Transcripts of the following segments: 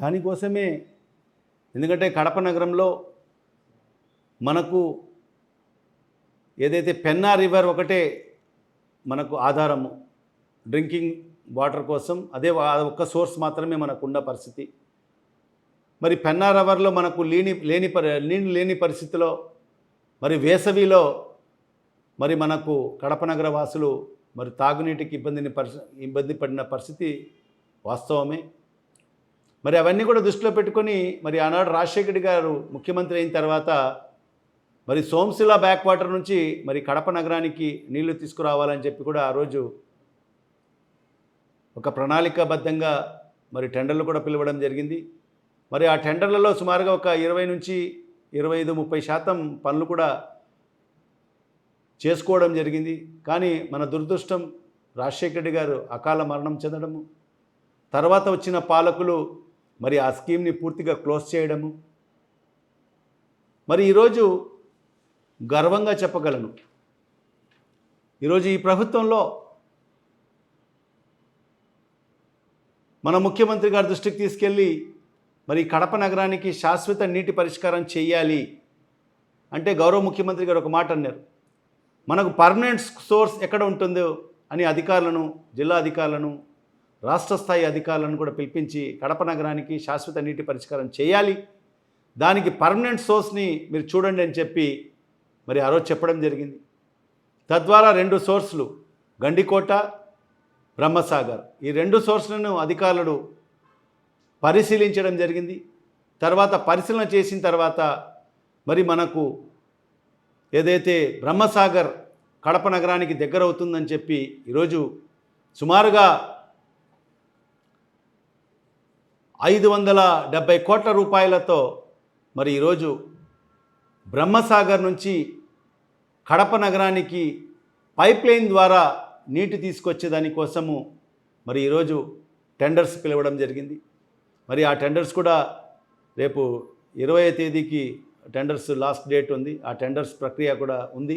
దానికోసమే ఎందుకంటే కడప నగరంలో మనకు ఏదైతే పెన్నా రివర్ ఒకటే మనకు ఆధారము డ్రింకింగ్ వాటర్ కోసం, అదే ఒక్క సోర్స్ మాత్రమే మనకు ఉన్న పరిస్థితి. మరి పెన్నా రివర్లో మనకు నీళ్ళు లేని పరిస్థితిలో మరి వేసవిలో మరి మనకు కడప నగర వాసులు మరి తాగునీటికి ఇబ్బంది పడిన పరిస్థితి వాస్తవమే. మరి అవన్నీ కూడా దృష్టిలో పెట్టుకొని మరి ఆనాడు రాజశేఖర్ గారు ముఖ్యమంత్రి అయిన తర్వాత మరి సోమశిల బ్యాక్ వాటర్ నుంచి మరి కడప నగరానికి నీళ్లు తీసుకురావాలని చెప్పి కూడా ఆ రోజు ఒక ప్రణాళికాబద్ధంగా మరి టెండర్లు కూడా పిలవడం జరిగింది. మరి ఆ టెండర్లలో సుమారుగా ఒక 20 నుంచి 25-30% పనులు కూడా చేసుకోవడం జరిగింది. కానీ మన దురదృష్టం రాజశేఖర్ రెడ్డి గారు అకాల మరణం చెందడము, తర్వాత వచ్చిన పాలకులు మరి ఆ స్కీమ్ని పూర్తిగా క్లోజ్ చేయడము. మరి ఈరోజు గర్వంగా చెప్పగలను, ఈరోజు ఈ ప్రభుత్వంలో మన ముఖ్యమంత్రి గారి దృష్టికి తీసుకెళ్ళి మరి కడప నగరానికి శాశ్వత నీటి పరిష్కారం చేయాలి అంటే గౌరవ ముఖ్యమంత్రి గారు ఒక మాట అన్నారు, మనకు పర్మనెంట్ సోర్స్ ఎక్కడ ఉంటుందో అని అధికారులను, జిల్లా అధికారులను, రాష్ట్ర స్థాయి అధికారులను కూడా పిలిపించి కడప నగరానికి శాశ్వత నీటి పరిష్కారం చేయాలి, దానికి పర్మనెంట్ సోర్స్ని మీరు చూడండి అని చెప్పి మరి ఆ రోజు చెప్పడం జరిగింది. తద్వారా 2 సోర్సులు గండికోట, బ్రహ్మసాగర్, ఈ 2 సోర్సులను అధికారులు పరిశీలించడం జరిగింది. తర్వాత పరిశీలన చేసిన తర్వాత మరి మనకు ఏదైతే బ్రహ్మసాగర్ కడప నగరానికి దగ్గర అవుతుందని చెప్పి ఈరోజు సుమారుగా 570 కోట్ల రూపాయలతో మరి ఈరోజు బ్రహ్మసాగర్ నుంచి కడప నగరానికి పైప్ లైన్ ద్వారా నీటి తీసుకొచ్చేదానికోసము మరి ఈరోజు టెండర్స్ పిలవడం జరిగింది. మరి ఆ టెండర్స్ కూడా రేపు 20వ తేదీకి టెండర్స్ లాస్ట్ డేట్ ఉంది. ఆ టెండర్స్ ప్రక్రియ కూడా ఉంది.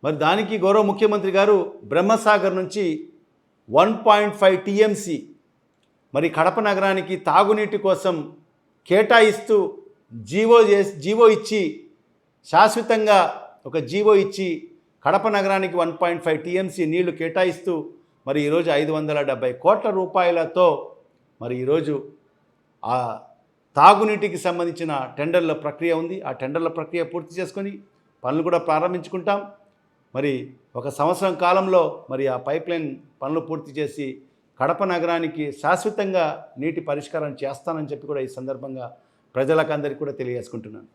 మరి దానికి గౌరవ ముఖ్యమంత్రి గారు బ్రహ్మసాగర్ నుంచి 1.5 టీఎంసీ మరి కడప నగరానికి తాగునీటి కోసం కేటాయిస్తూ జీవో ఇచ్చి శాశ్వతంగా ఒక జీవో ఇచ్చి కడప నగరానికి 1.5 టీఎంసీ నీళ్లు కేటాయిస్తూ మరి ఈరోజు 570 కోట్ల రూపాయలతో మరి ఈరోజు ఆ తాగునీటికి సంబంధించిన టెండర్ల ప్రక్రియ ఉంది. ఆ టెండర్ల ప్రక్రియ పూర్తి చేసుకొని పనులు కూడా ప్రారంభించుకుంటాం. మరి 1 సంవత్సరం కాలంలో మరి ఆ పైప్లైన్ పనులు పూర్తి చేసి కడప నగరానికి శాశ్వతంగా నీటి పరిష్కారం చేస్తానని చెప్పి కూడా ఈ సందర్భంగా ప్రజలకందరికీ కూడా తెలియజేసుకుంటున్నాను.